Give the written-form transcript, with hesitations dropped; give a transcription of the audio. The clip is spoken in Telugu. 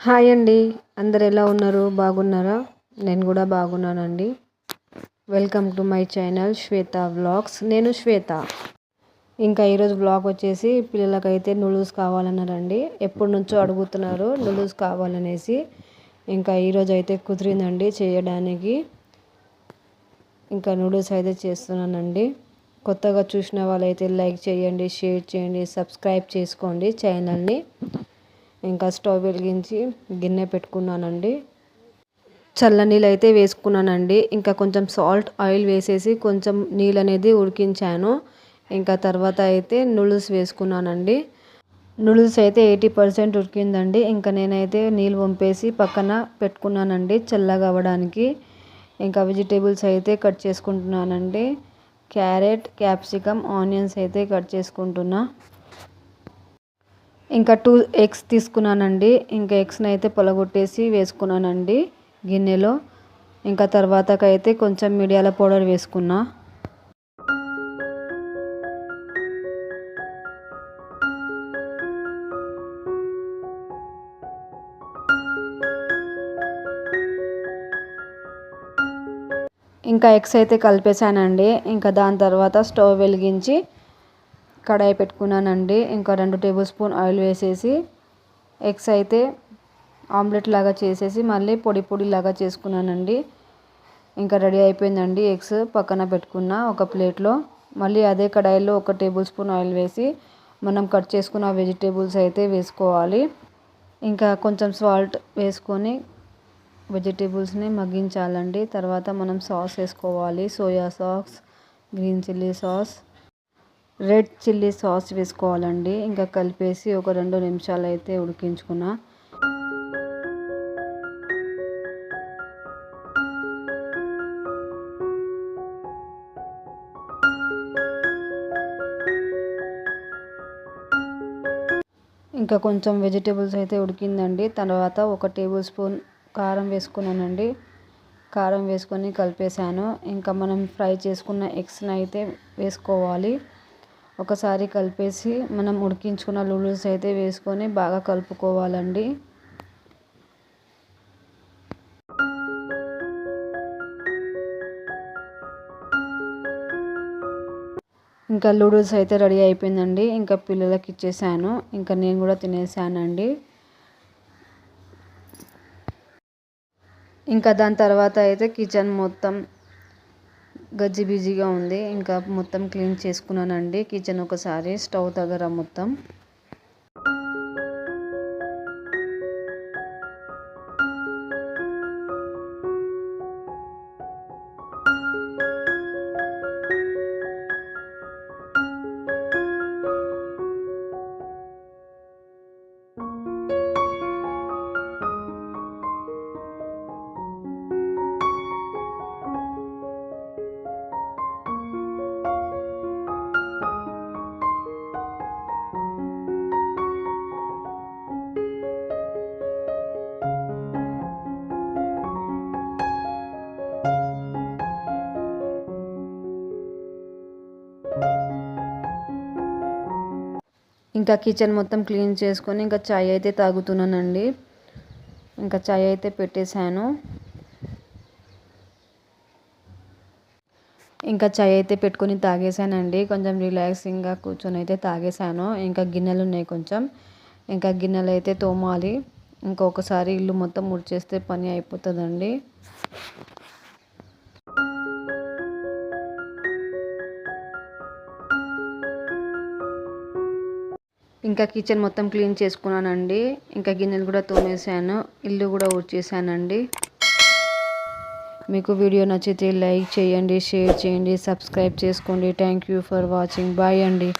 హాయ్ అండి. అందరు ఎలా ఉన్నారు? బాగున్నారా? నేను కూడా బాగున్నానండి. Welcome to my channel Shweta vlogs. నేను శ్వేత. ఇంకా ఈరోజు వ్లాగ్ వచ్చేసి పిల్లలకైతే నూడిల్స్ కావాలన్నారండి. ఎప్పటి నుంచో అడుగుతున్నారు నూడిల్స్ కావాలనేసి. ఇంకా ఈరోజు అయితే కుదిరిందండి చేయడానికి. ఇంకా నూడిల్స్ అయితే చేస్తున్నానండి. కొత్తగా చూసిన వాళ్ళైతే లైక్ చేయండి, షేర్ చేయండి, సబ్స్క్రైబ్ చేసుకోండి ఛానల్ని. ఇంకా స్టవ్ వెలిగించి గిన్నె పెట్టుకున్నానండి. చల్ల నీళ్ళు అయితే వేసుకున్నానండి. ఇంకా కొంచెం సాల్ట్ ఆయిల్ వేసేసి కొంచెం నీళ్ళు అనేది ఉడికించాను. ఇంకా తర్వాత అయితే నూడిల్స్ వేసుకున్నానండి. నూడిల్స్ అయితే 80% ఉడికిందండి. ఇంకా నేనైతే నీళ్ళు వంపేసి పక్కన పెట్టుకున్నానండి చల్లగా అవ్వడానికి. ఇంకా వెజిటేబుల్స్ అయితే కట్ చేసుకుంటున్నానండి. క్యారెట్, క్యాప్సికమ్, ఆనియన్స్ అయితే కట్ చేసుకుంటున్నా. ఇంకా 2 ఎగ్స్ తీసుకున్నానండి. ఇంకా ఎగ్స్ని అయితే పొలగొట్టేసి వేసుకున్నానండి గిన్నెలో. ఇంకా తర్వాతకైతే కొంచెం మిరియాల పౌడర్ వేసుకున్నా. ఇంకా ఎగ్స్ అయితే కలిపేసానండి. ఇంకా దాని తర్వాత స్టవ్ వెలిగించి కడాయి పెట్టుకున్నానండి. ఇంకా 2 టేబుల్ స్పూన్ ఆయిల్ వేసేసి ఎగ్స్ అయితే ఆమ్లెట్ లాగా చేసేసి మళ్ళీ పొడి లాగా చేసుకున్నానండి. ఇంకా రెడీ అయిపోయిందండి. ఎగ్స్ పక్కన పెట్టుకున్న ఒక ప్లేట్లో. మళ్ళీ అదే కడాయిలో 1 టేబుల్ స్పూన్ ఆయిల్ వేసి మనం కట్ చేసుకున్న వెజిటేబుల్స్ అయితే వేసుకోవాలి. ఇంకా కొంచెం సాల్ట్ వేసుకొని వెజిటేబుల్స్ని మగ్గించాలండి. తర్వాత మనం సాస్ వేసుకోవాలి. Soya sauce, green chilli sauce, red chilli sauce వేసుకోవాలండి. ఇంకా కలిపేసి ఒక 2 నిమిషాలు అయితే ఉడికించుకున్నా. ఇంకా కొంచెం వెజిటేబుల్స్ అయితే ఉడికిందండి. తర్వాత 1 టేబుల్ స్పూన్ కారం వేసుకున్నానండి. కారం వేసుకొని కలిపేసాను. ఇంకా మనం ఫ్రై చేసుకున్న ఎగ్స్ని అయితే వేసుకోవాలి. ఒకసారి కలిపేసి మనం ఉడికించుకున్న నూడిల్స్ అయితే వేసుకొని బాగా కలుపుకోవాలండి. ఇంకా నూడిల్స్ అయితే రెడీ అయిపోయిందండి. ఇంకా పిల్లలకి ఇచ్చేసాను. ఇంకా నేను కూడా తినేసానండి. ఇంకా దాని తర్వాత అయితే కిచెన్ మొత్తం గజిబిజిగా ఉంది. ఇంకా మొత్తం క్లీన్ చేసుకున్నానండి కిచెన్ ఒకసారి, స్టవ్ దగ్గర మొత్తం. ఇంకా కిచెన్ మొత్తం క్లీన్ చేసుకొని ఇంకా చాయ్ అయితే తాగుతున్నానండి. ఇంకా చాయ్ అయితే పెట్టేశాను. ఇంకా చాయ్ అయితే పెట్టుకొని తాగేసానండి. కొంచెం రిలాక్సింగ్గా కూర్చొని అయితే తాగేసాను. ఇంకా గిన్నెలు ఉన్నాయి కొంచెం. ఇంకా గిన్నెలు అయితే తోమాలి. ఇంకొకసారి ఇల్లు మొత్తం ముడిచేస్తే పని అయిపోతుందండి. ఇంకా కిచెన్ మొత్తం క్లీన్ చేసుకున్నానండి. ఇంకా గిన్నెలు కూడా తోమేసాను. ఇల్లు కూడా ఊడ్చేసానండి. మీకు వీడియో నచ్చితే లైక్ చేయండి, షేర్ చేయండి, సబ్స్క్రైబ్ చేసుకోండి. Thank you for watching. Bye అండి.